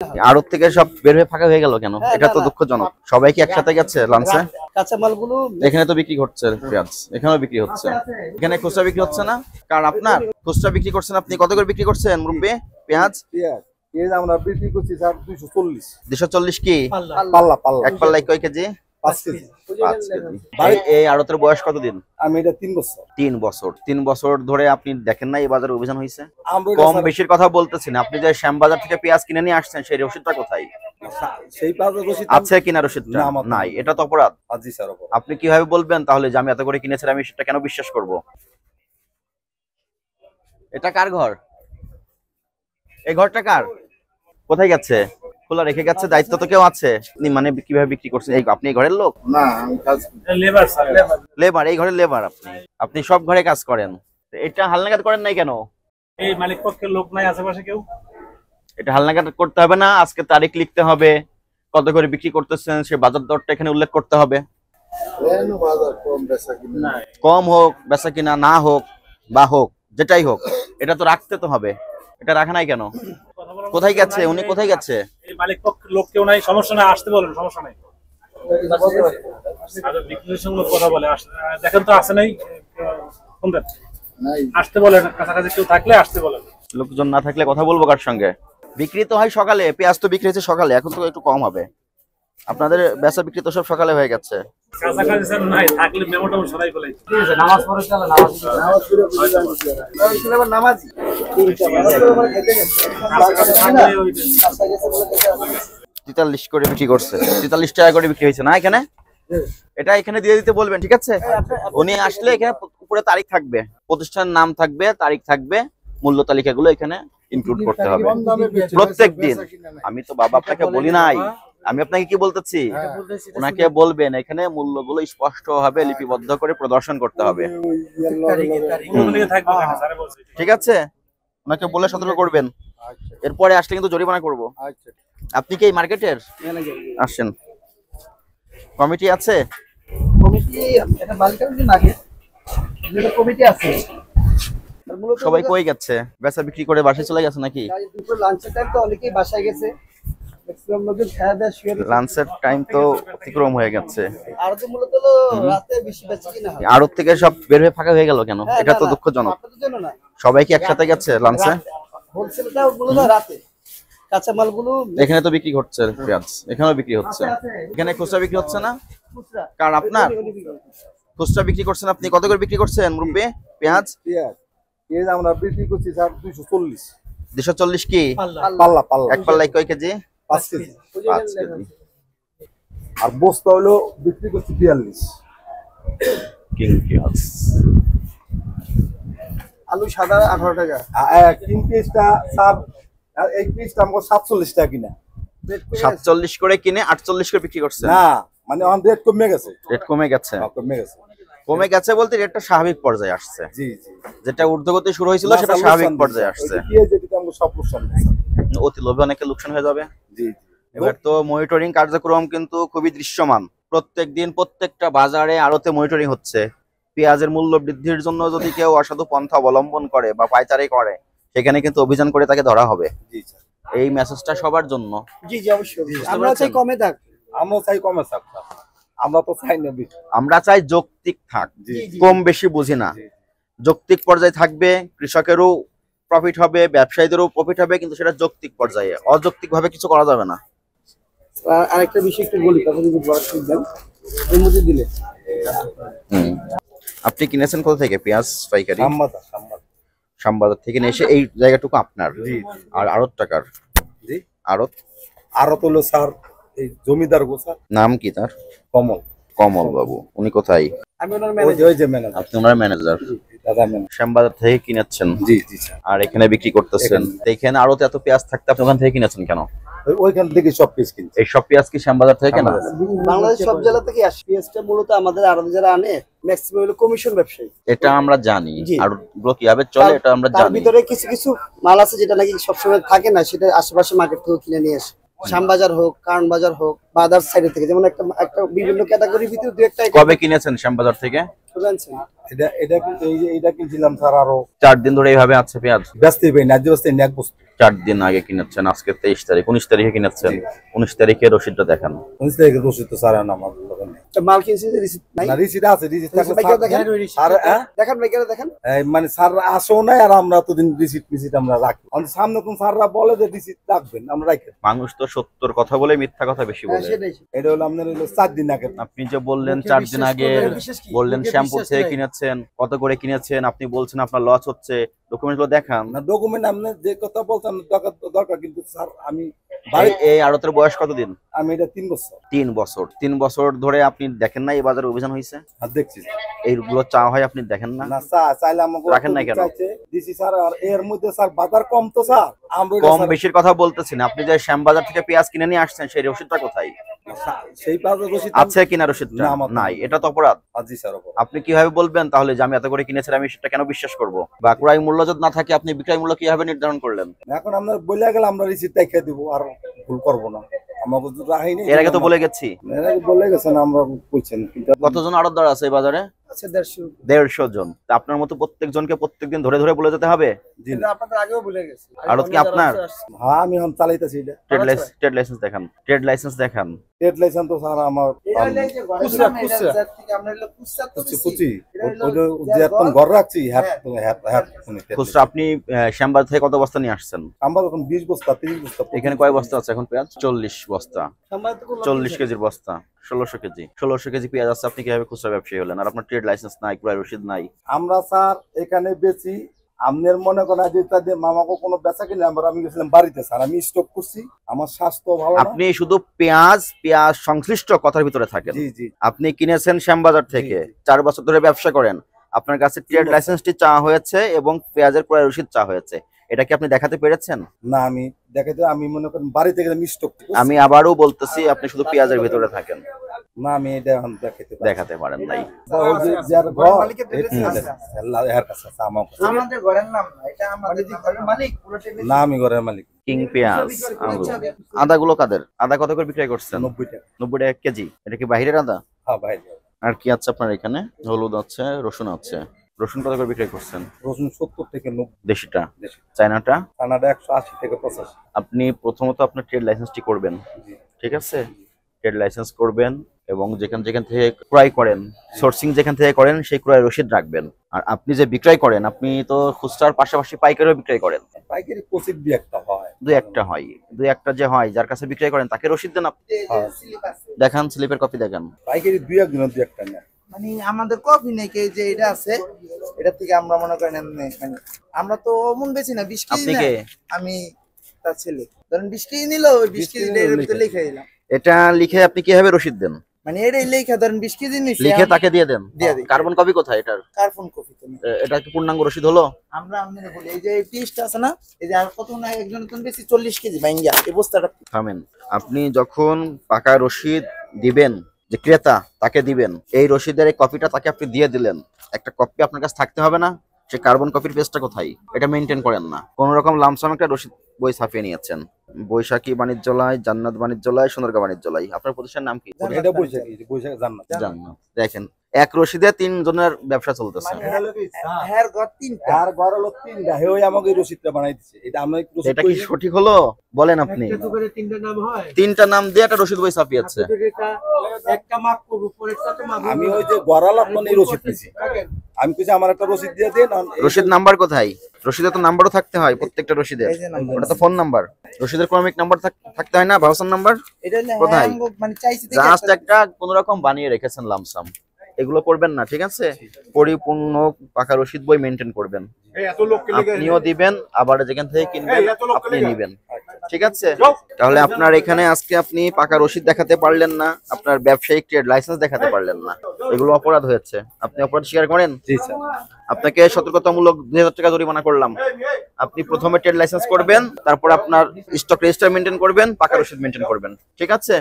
আড়ত থেকে সব বের হয়ে ফাঁকা হয়ে গেল কেন? এটা তো দুঃখজনক। সবাই কি একসাথে গেছে লাঞ্চে? কাঁচামালগুলো এখানে তো বিক্রি হচ্ছে পেঁয়াজ, এখানেও বিক্রি হচ্ছে। এখানে খুচরা বিক্রি হচ্ছে না? কারণ আপনার খুচরা বিক্রি করছেন আপনি। কত করে বিক্রি করছেন মুরব্বি পেঁয়াজ? পেঁয়াজ আমরা বিক্রি করছি স্যার 240। 240 কি পাল্লা পাল্লা? এক পাল্লায় কয় কেজি? 5 কেজি। 5 কেজি। এই আড়তের বয়স কতদিন? আমি এটা 3 বছর। 3 বছর। 3 বছর ধরে আপনি দেখেন না এই বাজারে অভিযান হয়েছে? আমরা কম বেশির কথা বলতেছি না। আপনি যে শ্যামবাজার থেকে পেঁয়াজ কিনে নিয়ে আসছেন সেই রসিদটা কোথায়? সেই পাঁচের রসিদ আছে কিনা রসিদটা? নাই। এটা তো অপরাধ। জি স্যার। আপনি কিভাবে বলবেন তাহলে যে আমি এত করে কিনেছি, আমি সেটা কেন বিশ্বাস করব? এটা কার ঘর? এই ঘরটা কার? কোথায় গেছে? খোলা রেখে গেছে, দায়িত্ব তো কেউ আছে। আপনি মানে কিভাবে বিক্রি করছেন? এই আপনি এই ঘরের লোক? না, আমি কাজ লেবার স্যার। লেবার? এই ঘরের লেবার আপনি? আপনি সব ঘরে কাজ করেন, এটা হালনাগাদ করেন নাই কেন? এই মালিক পক্ষের লোক নাই আশেপাশে কেউ? এটা হালনাগাদ করতে হবে না? আজকে তারিখ লিখতে হবে, কত করে বিক্রি করতেছেন সে বাজার দরটা এখানে উল্লেখ করতে হবে। কম হোক বেচা কিনা না হোক বা হোক, যেটাই হোক, এটা তো রাখতে তো হবে। এটা রাখা নাই কেন? কোথায় গেছে উনি? কোথায় গেছে? এই মালিক পক্ষের লোক কেউ নাই? সমস্যা নাই, আসতে বলেন, সমস্যা নাই। বিক্রির সঙ্গে কথা বলে দেখেন তো আছে নাই? আসতে বলেন, কাছাকাছি কেউ থাকলে আসতে বলেন। লোকজন না থাকলে কথা বলবো কার সঙ্গে? বিক্রি তো হয় সকালে, পেঁয়াজ তো বিক্রি হয়েছে সকালে, এখন তো একটু কম হবে। আপনাদের বেচা বিক্রি তো সব সকালে হয়ে গেছে। কাছাকাছি স্যার নাই, থাকলে মেমোটা সরাই ফেলাই। নামাজ পড়ে চলে, নামাজ 43 করে বিক্রি করছে। 43 টাকা করে বিক্রি হয়েছে না এখানে? এটা এখানে দিয়ে দিতে বলবেন, ঠিক আছে? উনি আসলে এখানে উপরে তারিখ থাকবে, প্রতিষ্ঠানের নাম থাকবে, তারিখ থাকবে, মূল্য তালিকাগুলো এখানে ইনক্লুড করতে হবে প্রত্যেকদিন। আমি তো বাবা আপনাকে বলি নাই, আমি আপনাকে কি বলতেছি, ওনাকে বলবেন এখানে মূল্যগুলো স্পষ্ট ভাবে লিপিবদ্ধ করে প্রদর্শন করতে হবে, ঠিক আছে? ওনাকে বলে সতর্ক করবেন। এরপরে আসলে কিন্তু জরিমানা করব। আপনি কি এই মার্কেটের আসেন? কমিটি আছে? কমিটি এটা বালিকার দিন আগে যেটা কমিটি আছে। সবাই কই গেছে? বেচা বিক্রি করে বাসায় চলে গেছে নাকি? দুপুর লাঞ্চের টাইম তো অনেকেই বাসায় গেছে। ম্যাক্সিমাম লোকজন খাওয়া দাওয়া শুয়ে গেছে। লাঞ্চের টাইম তো অতিক্রম হয়ে গেছে। আর তো মূলত হলো রাতে বেশি বেচা কিনা হয়। আড়ত থেকে সব বের হয়ে ফাঁকা হয়ে গেল কেন? এটা তো দুঃখজনক। আপনাদের জন্য না, সবাই কি একসাথে গেছে লাঞ্চে? হোলসেলটা মূলত রাতে। কাঁচামালগুলো এখানে তো বিক্রি হচ্ছে পেঁয়াজ, এখানেও বিক্রি হচ্ছে। এখানে খুচরা বিক্রি হচ্ছে না? কারণ আপনার খুচরা বিক্রি করছেন আপনি। কত করে বিক্রি করছেন মুরব্বি পেঁয়াজ? পেঁয়াজ আমরা বিক্রি করছি স্যার 240। 240 কি পাল্লা পাল্লা? এক পাল্লায় কয় কেজি? 5 কেজি। 5 কেজি। আর বস্তা হলো বিক্রি করছি 42। কিং পেঁয়াজ। আলু সাদা 18 টাকা। কিং পেঁয়াজটা স্যার এই পিসটা আমাকে 47 টাকা কিনা। 47 করে কিনে 48 করে বিক্রি করছেন? না, মানে অন রেট কমে গেছে। রেট কমে গেছে? কমে গেছে। কমে গেছে বলতে রেটটা স্বাভাবিক পর্যায়ে আসছে। জি জি। যেটা ঊর্ধ্বগতি শুরু হয়েছিল সেটা স্বাভাবিক পর্যায়ে আসছে। সব লোকসান অতি লোভে অনেকে লোকসান হয়ে যাবে। জি। এবার তো মনিটরিং কার্যক্রম কিন্তু খুবই দৃশ্যমান। প্রত্যেকদিন প্রত্যেকটা বাজারে আড়তে মনিটরিং হচ্ছে। পেঁয়াজের মূল্য বৃদ্ধির জন্য যদি কেউ অসাধু পন্থা অবলম্বন করে বা পাইচারি করে, সেখানে কিন্তু অভিযান করে তাকে ধরা হবে। জি স্যার। এই মেসেজটা সবার জন্য। জি জি অবশ্যই। আমরা চাই কমে থাক। আমরা চাই কমে থাক। আমরা তো চাই না বেশি। আমরা চাই যৌক্তিক থাক, কম বেশি বুঝি না। যৌক্তিক পর্যায়ে থাকবে, কৃষকেরও প্রফিট হবে, ব্যবসায়ীদেরও প্রফিট হবে, কিন্তু সেটা যৌক্তিক পর্যায়ে। অযৌক্তিক ভাবে কিছু করা যাবে না। আরেকটা বিষয় একটু বলি, তারপর যদি বড় দেন এর মধ্যে দিলে। আপনি কিনেছেন কোথা থেকে পেঁয়াজ পাইকারি? শ্যামবাজার থেকে নিয়ে এসে এই জায়গাটুকু আপনার? আর আড়ত টাকার? জি। আড়ত হলো স্যার এই জমিদার গোছা। নাম কি তার? কমল। কমল বাবু। উনি কোথায়? আমি ওনার ম্যানেজার। ওই যে ম্যানেজার। আপনি ওনার ম্যানেজার? দাদা ম্যানেজার। শ্যামবাজার থেকে কিনেছেন? জি জি স্যার। আর এখানে বিক্রি করতেছেন? এখানে আড়তে এত পেঁয়াজ থাকতে আপনি ওখান থেকে কিনেছেন কেন? ওইখান থেকে সব পেঁয়াজ কিনছি। এই সব পেঁয়াজ কি শ্যামবাজার থেকে কেনা? বাংলাদেশ সব জেলা থেকে আসে। পেঁয়াজটা মূলত আমাদের আড়তে যারা আনে ম্যাক্সিমাম হলো কমিশন ব্যবসায়ী। এটা আমরা জানি। আর গুলো কিভাবে চলে এটা আমরা জানি। তার ভিতরে কিছু কিছু মাল আছে যেটা নাকি সবসময় থাকে না, সেটা আশেপাশে মার্কেট থেকে কিনে নিয়ে আসে। শ্যামবাজার হোক, কারণ বাজার হোক, বা আদার সাইড থেকে, যেমন একটা বিভিন্ন ক্যাটাগরির ভিতরে দুই একটা। কবে কিনেছেন শ্যামবাজার থেকে? এটা কিনছিলাম স্যার আরো 4 দিন ধরে এইভাবে আছে পেঁয়াজ। ব্যস্ত ভাই, ন্যায্য ব্যস্ত এক বস্তু। 4 দিন আগে কিনেছেন, আজকে 23 তারিখ, 19 তারিখে কিনেছেন। 19 তারিখে রসিদটা দেখান। 19 তারিখের রসিদ তো স্যার আমার লোকে নেই। তো মাল কিনছি যে রিসিপ্ট নাই, না রিসিদ আছে, রিসিদ থাকলে ভাই কেউ দেখেন? স্যার দেখান ভাই, কেন দেখেন? মানে স্যার আসেও নাই, আর আমরা এতদিন রিসিট আমরা রাখি। আমাদের সামনে কোন স্যাররা বলে যে রিসিট রাখবেন, আমরা রাখি। মানুষ তো সত্যর কথা বলে মিথ্যা কথা বেশি হ্যাঁ, বলে। সেটাই। এটা হলো আপনার হলো 4 দিন আগে। আপনি যে বললেন 4 দিন আগে, বিশেষ কি? বললেন মুখে শ্যাম্পু বিশ্বাস থেকে নাই। কিনেছেন, কত করে কিনেছেন, আপনি বলছেন আপনার লস হচ্ছে, ডকুমেন্ট গুলো দেখান। না ডকুমেন্ট আপনি যে কথা বলছেন দরকার, কিন্তু স্যার আমি এই আড়তের বয়স কতদিন? আমি এটা 3 বছর 3 বছর। 3 বছর ধরে আপনি দেখেন না এই বাজারে অভিযান হয়েছে? আর দেখছি। এইগুলো চা হয় আপনি দেখেন না? না চাইলে আমাকে রাখেন নাই কেন? দিছি স্যার, আর এর মধ্যে স্যার বাজার কম তো স্যার, আমরা কম বেশির কথা বলতেছি না, আপনি যে শ্যামবাজার থেকে পেঁয়াজ কিনে নিয়ে আসছেন সেই রসিদটা কোথায়? সেই বাজার রসিদ আছে কিনা রসিদটা? না, আমার নাই, এটা তো অপরাধ। জি স্যার। আপনি কিভাবে বলবেন তাহলে যে আমি এত করে কিনেছি, আমি সেটা কেন বিশ্বাস করব? বা ক্রয় মূল্য যদি না থাকে আপনি বিক্রয় মূল্য কিভাবে নির্ধারণ করলেন? এখন আমরা বলে গেলে আমরা রিসিট দেখে দিব, আর ভুল করবো না। আমাকে তো রাখিনি, এর আগে তো বলে গেছি। এর আগে বলে গেছেন, আমরা কইছেন কতজন আড়তদার আছে এই বাজারে? আচ্ছা, 150। 150 জন। তা আপনার মতো প্রত্যেকজনকে প্রত্যেকদিন ধরে ধরে বলে যেতে হবে? জি কিন্তু আপনাদের আগেও ভুলে গেছি। আড়ত কি আপনার? হ্যাঁ, আমি এখন চালাইতেছি এটা। ট্রেড লাইসেন্স দেখান, ট্রেড লাইসেন্স দেখান। ট্রেড লাইসেন্স তো স্যার আমার খুচরা, খুচরা। থেকে আমরা হলো খুচরা তো দিছি। কুচি এটা হলো ওই যে একদম ঘর রাখছি, খুচরা আপনি শ্যামবাজার থেকে কত বস্তা নিয়ে আসছেন? আমরা তখন 20 বস্তা 30 বস্তা। এখানে কয় বস্তা আছে এখন পেঁয়াজ? 40 বস্তা। সম্ভবত কোনো 40 কেজির বস্তা, 1600 কেজি। 1600 কেজি পেঁয়াজ আছে, আপনি কিভাবে খুচরা ব্যবসায়ী হলেন? আর আপনার ট্রেড লাইসেন্স নাই, ক্রয় রসিদ নাই। আমরা স্যার এখানে বেচি, আপনার মনে করেন যে তাদের মামাকে কোনো বেচা কিনে আমি গেছিলাম বাড়িতে স্যার, আমি স্টক করছি, আমার স্বাস্থ্য ভালো না। আপনি শুধু পেঁয়াজ সংশ্লিষ্ট কথার ভিতরে থাকেন। জি জি। আপনি কিনেছেন শ্যামবাজার থেকে, 4 বছর ধরে ব্যবসা করেন, আপনার কাছে ট্রেড লাইসেন্সটি চাওয়া হয়েছে এবং পেঁয়াজের ক্রয় রসিদ চাওয়া হয়েছে, এটা কি আপনি দেখাতে পেরেছেন? না, আমি দেখাতে আমি মনে করেন বাড়িতে গেলে স্টক। আমি আবারও বলতেছি, আপনি শুধু পেঁয়াজের ভিতরে থাকেন, না আমি এটা এখন দেখাতে পারেন নাই। ওই যে যার ঘর মালিকের ড্রেস আছে। এর কাছে আছে, আমার কাছে। আমাদের ঘরের নাম না, এটা আমাদের ঘরের মালিক পুরো টেবিল। না আমি ঘরের মালিক। কিং পেঁয়াজ। আদাগুলো কাদের? আদা কত করে বিক্রয় করছেন? 90 টাকা। 90 টাকা কেজি। এটা কি বাহিরের আদা? হ্যাঁ ভাই। আর কি আছে আপনার এখানে? হলুদ আছে, রসুন আছে। রসুন কত করে বিক্রয় করছেন? রসুন 70 থেকে 90। দেশিটা? দেশি। চায়নাটা? কানাডা 180 থেকে 85। আপনি প্রথমত আপনার ট্রেড লাইসেন্সটি করবেন, ঠিক আছে? ট্রেড লাইসেন্স করবেন এবং যেখান থেকে ক্রয় করেন, সোর্সিং যেখান থেকে করেন সেই ক্রয় রসিদ রাখবেন। আর আপনি যে বিক্রয় করেন, আপনি তো খুচরার পাশাপাশি পাইকারিও বিক্রয় করেন। পাইকারি কোচিক দিয়ে একটা হয়, দুই একটা যে হয়, যার কাছে বিক্রয় করেন তাকে রসিদ দেন আপনি। দেখান, স্লিপের কপি দেখান। পাইকারি দুই একটা না। মানে আমাদের কপি নেই, যে এটা আছে এটা থেকে আমরা মনে করেন এমনি, মানে আমরা তো অমন বেশি না, 20 কেজি আপনি না। কে? আমি তার ছেলে, ধরেন 20 কেজি নিল, ওই 20 কেজি এর ভিতরে লিখে দিলাম। এটা লিখে আপনি কিভাবে রসিদ দেন? মানে এটাই লেখা, ধরেন 20 কেজি নিছে, লিখে তাকে দিয়ে দেন। দিয়ে দিই। কার্বন কপি কোথায় এটার? কার্বন কপি তো না। এটা কি পূর্ণাঙ্গ রসিদ হলো? আমরা আপনাদের বলি, এই যে পিসটা আছে না, এই যে আর কত না একজন তো বেশি 40 কেজি ভাঙ্গা এই বস্তাটা। থামেন। আপনি যখন পাকা রসিদ দিবেন, যে ক্রেতা তাকে দিবেন, এই রসিদের এই কপিটা তাকে আপনি দিয়ে দিলেন, একটা কপি আপনার কাছে থাকতে হবে না? সে কার্বন কপির পেজটা কোথায়? এটা মেনটেন করেন না, কোন রকম লামসাম একটা রসিদ বই ছাপিয়ে নিয়েছেন। বৈশাখী বাণিজ্যালয়, জান্নাত বাণিজ্যালয়, সোনারগাঁ বাণিজ্যালয়। আপনার প্রতিষ্ঠানের নাম কি? এটা বৈশাখী, বৈশাখী জান্নাত। জান্নাত। দেখেন, এক রসিদে 3 জনের ব্যবসা চলতেছে। হ্যাঁ, ঘর তিনটা। আর ঘর হলো 3টা, হে ওই আমাকে এই রসিদটা বানাই দিছে। এটা আমরা এটা কি সঠিক হলো বলেন আপনি? তিনটা নাম হয়, 3টা নাম দিয়ে একটা রসিদ বই ছাপিয়েছে। একটা মাপ করবো, পরেরটা তো মাপ। আমি ওই যে গড়াল আপনার এই রসিদ নিছি, আমি কইছি আমার একটা রসিদ দিয়ে দেন। রসিদ নাম্বার কোথায়? রসিদে তো নাম্বারও থাকতে হয় প্রত্যেকটা রসিদের। এই যে নাম্বার। ওটা তো ফোন নাম্বার। রসিদের ক্রমিক নাম্বার থাকতে হয় না? ভাউচার নাম্বার এটা হলো কোথায়? হ্যাঁ, মানে চাইছি দেখে জাস্ট একটা কোন রকম বানিয়ে রেখেছেন লামসাম, এগুলো করবেন না, ঠিক আছে? পরিপূর্ণ পাকা রসিদ বই মেনটেন করবেন। আপনিও দিবেন, আবার যেখান থেকে কিনবেন আপনি নিবেন, ঠিক আছে? তাহলে আপনার এখানে আজকে আপনি পাকা রসিদ দেখাতে পারলেন না, আপনার ব্যবসায়িক ট্রেড লাইসেন্স দেখাতে পারলেন না, এগুলো অপরাধ হয়েছে। আপনি অপরাধ স্বীকার করেন? জি স্যার। আপনাকে সতর্কতামূলক 2000 টাকা জরিমানা করলাম। আপনি প্রথমে ট্রেড লাইসেন্স করবেন, তারপর আপনার স্টক রেজিস্টার মেনটেন করবেন, পাকা রসিদ মেনটেন করবেন, ঠিক আছে?